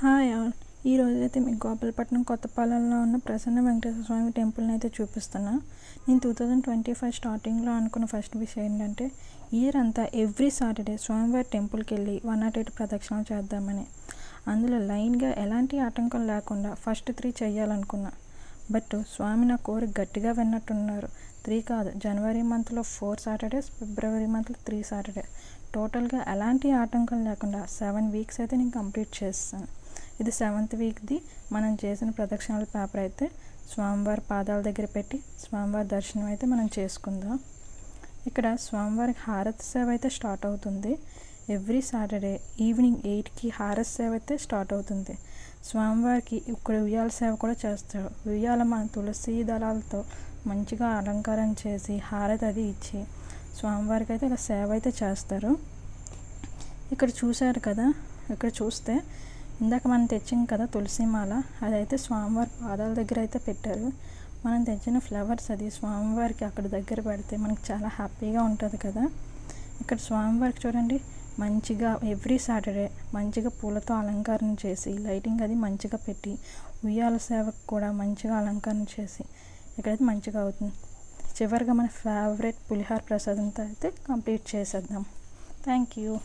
Hi all. ఈరోజైతే మీకు గోపాలపట్నం కొత్తపాలెంలో ఉన్న ప్రసన్న వెంకటేశ్వర స్వామి టెంపుల్ని అయితే చూపిస్తున్నా. నేను 2025 స్టార్టింగ్లో అనుకున్న ఫస్ట్ విషయం ఏంటంటే ఇయర్ అంతా ఎవ్రీ సాటర్డే స్వామివారి టెంపుల్కి వెళ్ళి 108 ప్రదక్షిణాలు చేద్దామని. అందులో లైన్గా ఎలాంటి ఆటంకం లేకుండా ఫస్ట్ 3 చేయాలనుకున్నా. బట్ స్వామి నా కోరిక గట్టిగా విన్నట్టున్నారు. 3 కాదు, జనవరి మంత్లో 4 సాటర్డేస్, ఫిబ్రవరి మంత్లో 3 సాటర్డేస్, టోటల్గా ఎలాంటి ఆటంకం లేకుండా 7 వీక్స్ అయితే నేను కంప్లీట్ చేస్తాను. ఇది 7th వీక్ది. మనం చేసిన ప్రదక్షిణాల పేపర్ అయితే స్వామివారి పాదాల దగ్గర పెట్టి స్వామివారి దర్శనం అయితే మనం చేసుకుందాం. ఇక్కడ స్వామివారికి హారతి సేవ అయితే స్టార్ట్ అవుతుంది. ఎవ్రీ సాటర్డే ఈవినింగ్ 8కి హారతి సేవ అయితే స్టార్ట్ అవుతుంది. స్వామివారికి ఇక్కడ ఉయ్యాల సేవ కూడా చేస్తారు. ఉయ్యాల మన తులసి దళాలతో మంచిగా అలంకారం చేసి హారతి అది ఇచ్చి స్వామివారికి అయితే ఇలా సేవ అయితే చేస్తారు. ఇక్కడ చూశారు కదా, ఇక్కడ చూస్తే ఇందాక మనం తెచ్చాం కదా తులసి మాల, అదైతే స్వామివారి పాదాల దగ్గర అయితే పెట్టారు. మనం తెచ్చిన ఫ్లవర్స్ అది స్వామివారికి అక్కడ దగ్గర పెడితే మనకి చాలా హ్యాపీగా ఉంటుంది కదా. ఇక్కడ స్వామివారికి చూడండి, మంచిగా ఎవ్రీ సాటర్డే మంచిగా పూలతో అలంకరణ చేసి లైటింగ్ అది మంచిగా పెట్టి ఉయ్యాల సేవకు కూడా మంచిగా అలంకరణ చేసి ఇక్కడైతే మంచిగా అవుతుంది. చివరిగా మన ఫేవరెట్ పులిహార ప్రసాదంతో అయితే కంప్లీట్ చేసేద్దాం. Thank you.